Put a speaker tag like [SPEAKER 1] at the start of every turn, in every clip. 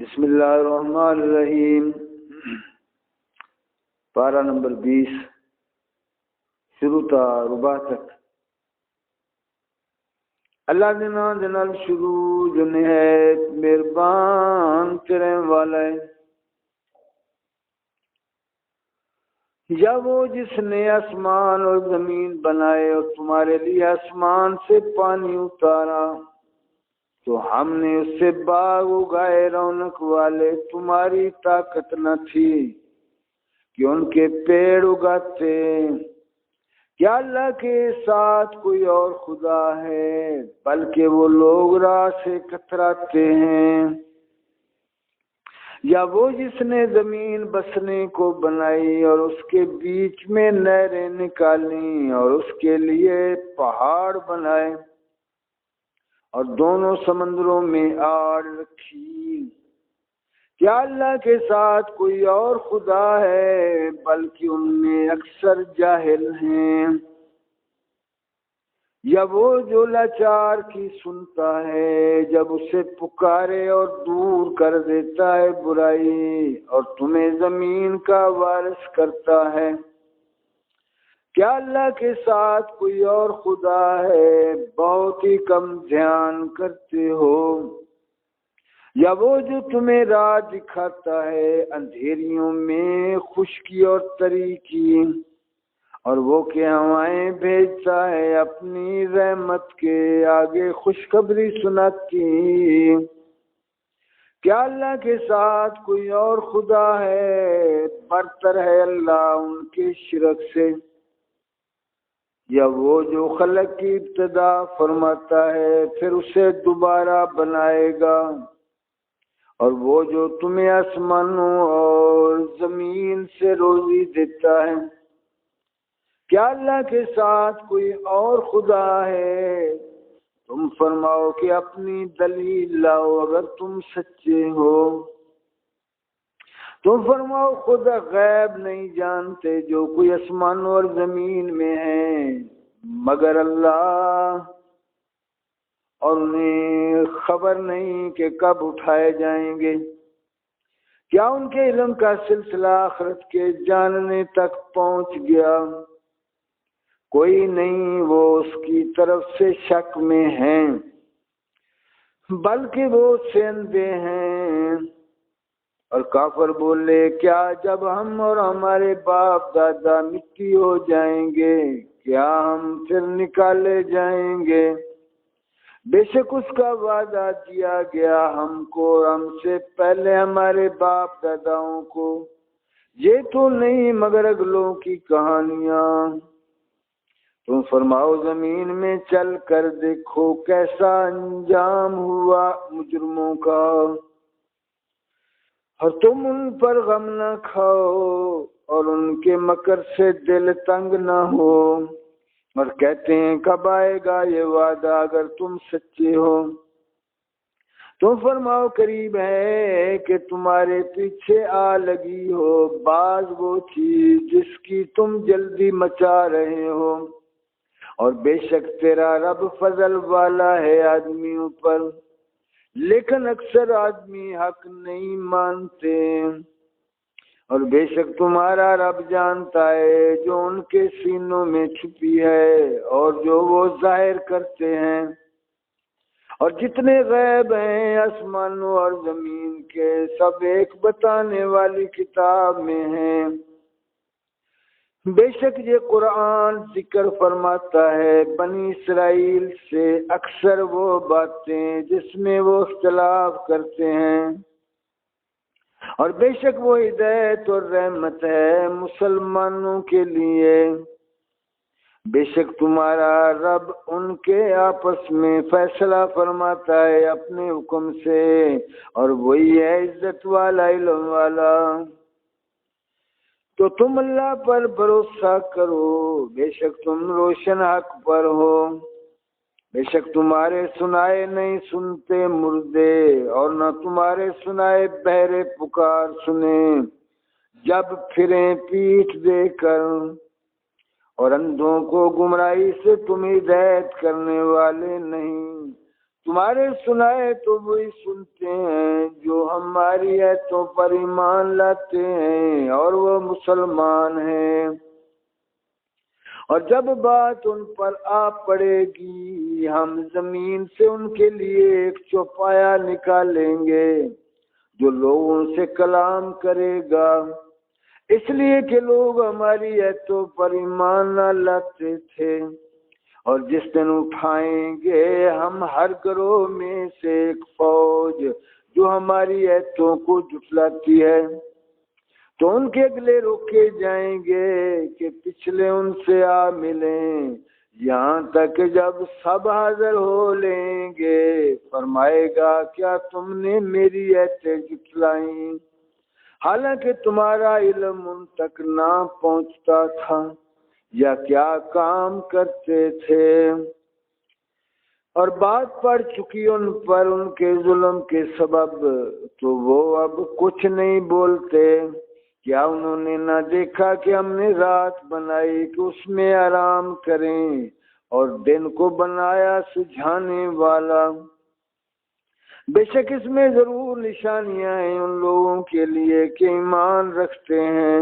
[SPEAKER 1] بسم اللہ الرحمن الرحیم۔ پارہ نمبر 20 شروع تا ربا تک۔ اللہ دے نام دے نال شروع جو نہایت مہربان کرنے والا ہے۔ یا وہ جس نے آسمان اور زمین بنائے اور تمہارے لیے آسمان سے پانی اتارا تو ہم نے اس سے باغ اگائے رونق والے، تمہاری طاقت نہ تھی کہ ان کے پیڑ اگاتے۔ کیا اللہ کے ساتھ کوئی اور خدا ہے؟ بلکہ وہ لوگ راہ سے کتراتے ہیں۔ یا وہ جس نے زمین بسنے کو بنائی اور اس کے بیچ میں نہریں نکالیں اور اس کے لیے پہاڑ بنائے اور دونوں سمندروں میں آڑ رکھی۔ کیا اللہ کے ساتھ کوئی اور خدا ہے؟ بلکہ ان میں اکثر جاہل ہیں۔ یا وہ جو لاچار کی سنتا ہے جب اسے پکارے اور دور کر دیتا ہے برائی اور تمہیں زمین کا وارث کرتا ہے۔ کیا اللہ کے ساتھ کوئی اور خدا ہے؟ بہت ہی کم دھیان کرتے ہو۔ یا وہ جو تمہیں راہ دکھاتا ہے اندھیریوں میں خشکی اور تاریکی، اور وہ کہ ہوائیں بھیجتا ہے اپنی رحمت کے آگے خوشخبری سناتی۔ کیا اللہ کے ساتھ کوئی اور خدا ہے؟ برتر ہے اللہ ان کے شرک سے۔ یا وہ جو خلق کی ابتدا فرماتا ہے پھر اسے دوبارہ بنائے گا، اور وہ جو تمہیں آسمانوں اور زمین سے روزی دیتا ہے۔ کیا اللہ کے ساتھ کوئی اور خدا ہے؟ تم فرماؤ کہ اپنی دلیل لاؤ اگر تم سچے ہو۔ تم فرماؤ خدا غیب نہیں جانتے جو کوئی آسمانوں اور زمین میں ہے مگر اللہ، اور انہیں خبر نہیں کہ کب اٹھائے جائیں گے۔ کیا ان کے علم کا سلسلہ آخرت کے جاننے تک پہنچ گیا؟ کوئی نہیں، وہ اس کی طرف سے شک میں ہیں، بلکہ وہ اس سے اندھے ہیں۔ اور کافر بولے کیا جب ہم اور ہمارے باپ دادا مٹی ہو جائیں گے کیا ہم پھر نکالے جائیں گے؟ بے شک اس کا وعدہ دیا گیا ہم کو اور ہم سے پہلے ہمارے باپ داداؤں کو۔ یہ تو نہیں مگر اگلوں کی کہانیاں۔ تم فرماؤ زمین میں چل کر دیکھو کیسا انجام ہوا مجرموں کا، اور تم ان پر غم نہ کھاؤ اور ان کے مکر سے دل تنگ نہ ہو، اور کہتے ہیں کب آئے گا یہ وعدہ اگر تم سچے ہو۔ تم فرماؤ قریب ہے کہ تمہارے پیچھے آ لگی ہو بعض وہ چیز جس کی تم جلدی مچا رہے ہو، اور بے شک تیرا رب فضل والا ہے آدمیوں پر، لیکن اکثر آدمی حق نہیں مانتے۔ اور بے شک تمہارا رب جانتا ہے جو ان کے سینوں میں چھپی ہے اور جو وہ ظاہر کرتے ہیں، اور جتنے غیب ہیں آسمانوں اور زمین کے سب ایک بتانے والی کتاب میں ہیں۔ بے شک یہ قرآن ذکر فرماتا ہے بنی اسرائیل سے اکثر وہ باتیں جس میں وہ اختلاف کرتے ہیں، اور بے شک وہ ہدایت اور رحمت ہے مسلمانوں کے لیے۔ بے شک تمہارا رب ان کے آپس میں فیصلہ فرماتا ہے اپنے حکم سے، اور وہی ہے عزت والا علم والا۔ تو تم اللہ پر بھروسہ کرو، بے شک تم روشن حق پر ہو۔ بے شک تمہارے سنائے نہیں سنتے مردے، اور نہ تمہارے سنائے بہرے پکار سنیں جب پھریں پیٹھ دے کر، اور اندھوں کو گمراہی سے تم ہدایت کرنے والے نہیں۔ تمہارے سنائے تو وہی سنتے ہیں جو ہماری ایتوں پر ایمان لاتے ہیں اور وہ مسلمان ہیں، اور جب بات ان پر آ پڑے گی ہم زمین سے ان کے لیے ایک چوپایا نکالیں گے جو لوگوں سے کلام کرے گا، اس لیے کہ لوگ ہماری ایتوں پر ایمان نہ لاتے تھے۔ اور جس دن اٹھائیں گے ہم ہر گروہ میں سے ایک فوج جو ہماری ایتوں کو جھٹلاتی ہے، تو ان کے اگلے روکے جائیں گے کہ پچھلے ان سے آ ملیں، یہاں تک کہ جب سب حاضر ہو لیں گے فرمائے گا کیا تم نے میری ایتیں جھٹلائیں حالانکہ تمہارا علم ان تک نہ پہنچتا تھا، یا کیا کام کرتے تھے؟ اور بات پڑ چکی ان پر ان کے ظلم کے سبب، تو وہ اب کچھ نہیں بولتے۔ کیا انہوں نے نہ دیکھا کہ ہم نے رات بنائی کہ اس میں آرام کریں اور دن کو بنایا سجھانے والا؟ بے شک اس میں ضرور نشانیاں ہیں ان لوگوں کے لیے کہ ایمان رکھتے ہیں۔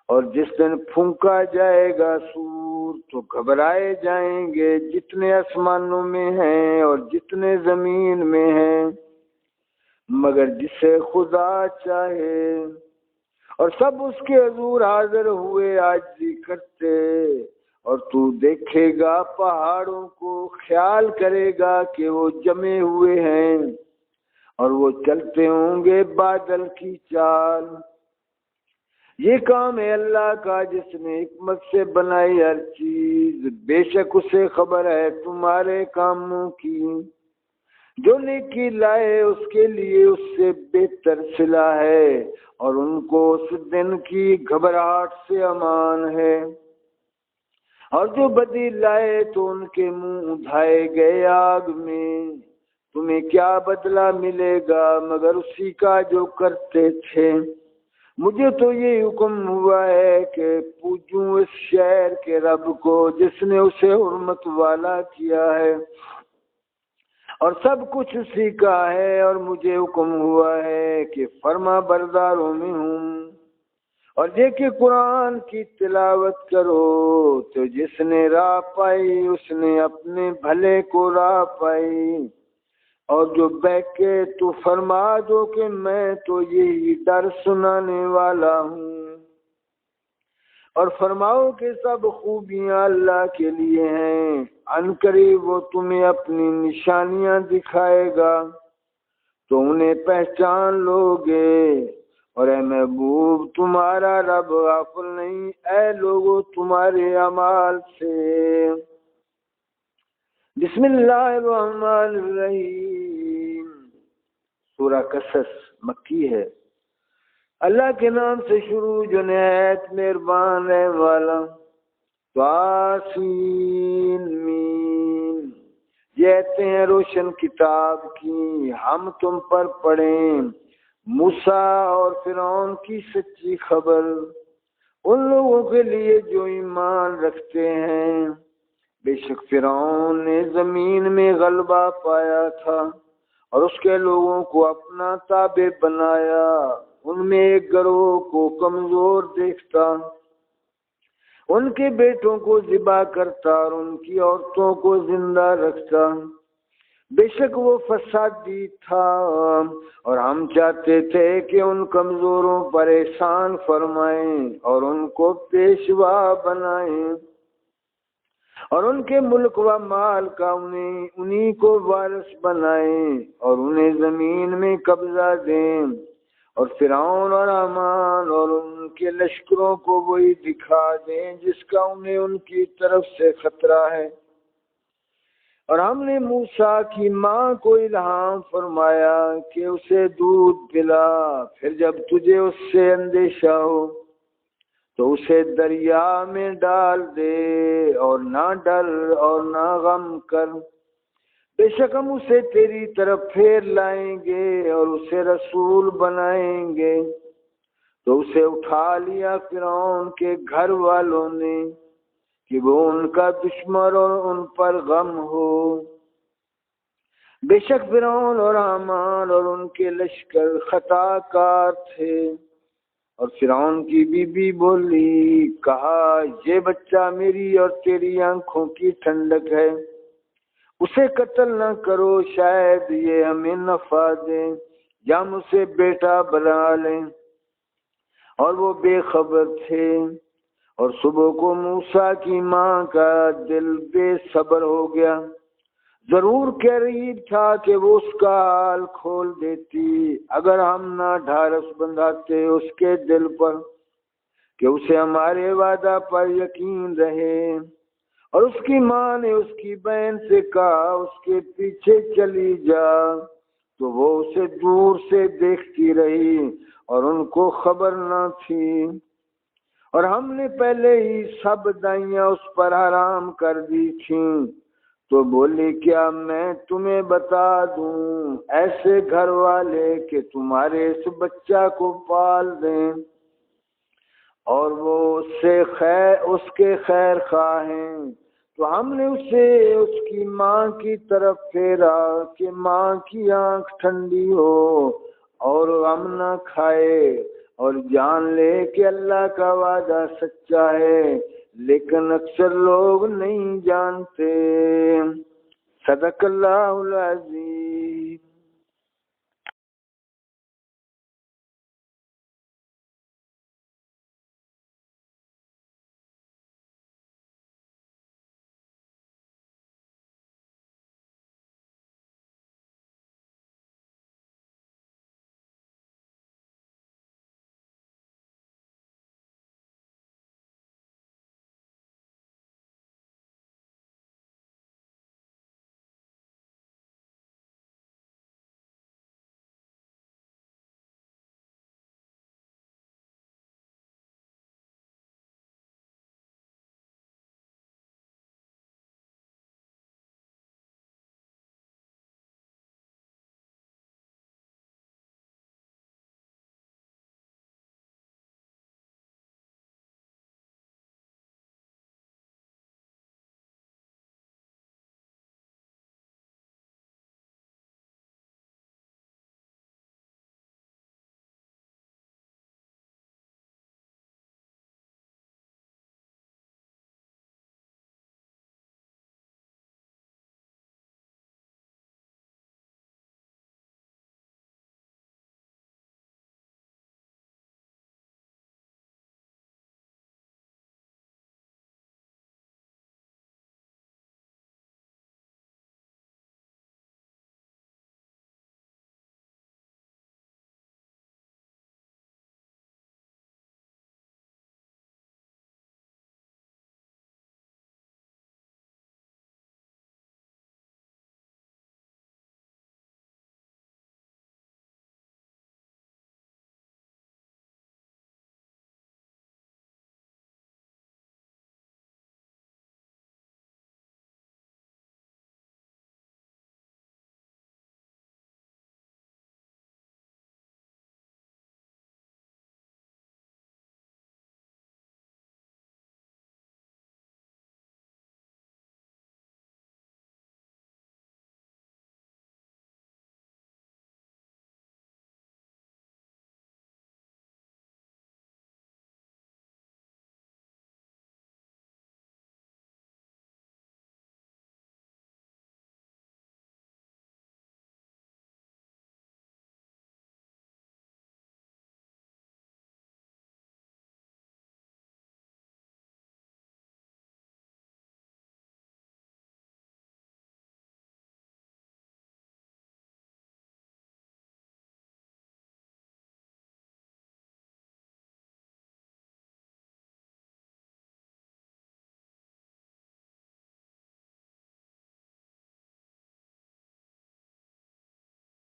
[SPEAKER 1] اور جس دن پھونکا جائے گا سور تو گھبرائے جائیں گے جتنے آسمانوں میں ہیں اور جتنے زمین میں ہیں، مگر جسے خدا چاہے، اور سب اس کے حضور حاضر ہوئے عاجزی کرتے، اور تو دیکھے گا پہاڑوں کو، خیال کرے گا کہ وہ جمے ہوئے ہیں اور وہ چلتے ہوں گے بادل کی چال۔ یہ کام ہے اللہ کا جس نے حکمت سے بنائی ہر چیز، بے شک اسے خبر ہے تمہارے کاموں کی۔ جو نیکی لائے اس کے لیے اس سے بہتر صلہ ہے، اور ان کو اس دن کی گھبراہٹ سے امان ہے، اور جو بدی لائے تو ان کے منہ اٹھائے گئے آگ میں۔ تمہیں کیا بدلہ ملے گا مگر اسی کا جو کرتے تھے؟ مجھے تو یہ حکم ہوا ہے کہ پوجوں اس شہر کے رب کو جس نے اسے حرمت والا کیا ہے، اور سب کچھ اسی کا ہے، اور مجھے حکم ہوا ہے کہ فرما برداروں میں ہوں۔ اور یہ کہ قرآن کی تلاوت کرو تو جس نے راہ پائی اس نے اپنے بھلے کو راہ پائی، اور جو بہکے تو فرما دو کہ میں تو یہی ڈر سنانے والا ہوں، اور فرماؤ کہ سب خوبیاں اللہ کے لیے ہیں، ان قریب وہ تمہیں اپنی نشانیاں دکھائے گا تو انہیں پہچان لو گے، اور اے محبوب تمہارا رب غافل نہیں اے لوگو تمہارے اعمال سے۔ بسم اللہ الرحمن الرحیم۔ سورہ قصص مکی ہے۔ اللہ کے نام سے شروع جو نہایت مہربان ہے والا۔ طاسین میم، یہ آیتیں ہیں روشن کتاب کی، ہم تم پر پڑھیں موسیٰ اور فرعون کی سچی خبر، ان لوگوں کے لیے جو ایمان رکھتے ہیں۔ بے شک فرعون نے زمین میں غلبہ پایا تھا اور اس کے لوگوں کو اپنا تابع بنایا، ان میں ایک گروہ کو کمزور دیکھتا، ان کے بیٹوں کو ذبح کرتا اور ان کی عورتوں کو زندہ رکھتا۔ بے شک وہ فسادی تھا، اور ہم چاہتے تھے کہ ان کمزوروں پر احسان فرمائیں اور ان کو پیشوا بنائیں، اور ان کے ملک و مال کا انہی کو وارث بنائیں، اور انہیں زمین میں قبضہ دیں، اور فرعون اور حامان اور ان کے لشکروں کو وہی دکھا دیں جس کا انہیں ان کی طرف سے خطرہ ہے۔ اور ہم نے موسیٰ کی ماں کو الہام فرمایا کہ اسے دودھ پلا، پھر جب تجھے اس سے اندیشہ ہو تو اسے دریا میں ڈال دے، اور نہ ڈر اور نہ غم کر، بے شک ہم اسے تیری طرف پھیر لائیں گے اور اسے رسول بنائیں گے۔ تو اسے اٹھا لیا فرعون کے گھر والوں نے کہ وہ ان کا دشمن اور ان پر غم ہو۔ بے شک فرعون اور حامان اور ان کے لشکر خطا کار تھے۔ اور فرعون کی بیوی بولی، کہا یہ بچہ میری اور تیری آنکھوں کی ٹھنڈک ہے، اسے قتل نہ کرو، شاید یہ ہمیں نفع دے یا ہم اسے بیٹا بنا لیں۔ اور وہ بے خبر تھے۔ اور صبح کو موسیٰ کی ماں کا دل بے صبر ہو گیا، ضرور قریب تھا کہ وہ اس کا حال کھول دیتی اگر ہم نہ ڈھارس بندھاتے اس کے دل پر کہ اسے ہمارے وعدہ پر یقین رہے۔ اور اس کی ماں نے اس کی بہن سے کہا اس کے پیچھے چلی جا، تو وہ اسے دور سے دیکھتی رہی اور ان کو خبر نہ تھی۔ اور ہم نے پہلے ہی سب دائیاں اس پر حرام کر دی تھیں، تو بولی کیا میں تمہیں بتا دوں ایسے گھر والے کہ تمہارے اس بچہ کو پال دیں، اور وہ اس کے خیر خواہ ہیں۔ تو ہم نے اسے اس کی ماں کی طرف پھیرا کہ ماں کی آنکھ ٹھنڈی ہو اور غم نہ کھائے، اور جان لے کہ اللہ کا وعدہ سچا ہے، لیکن اکثر لوگ نہیں جانتے۔ صدق اللہ العظیم۔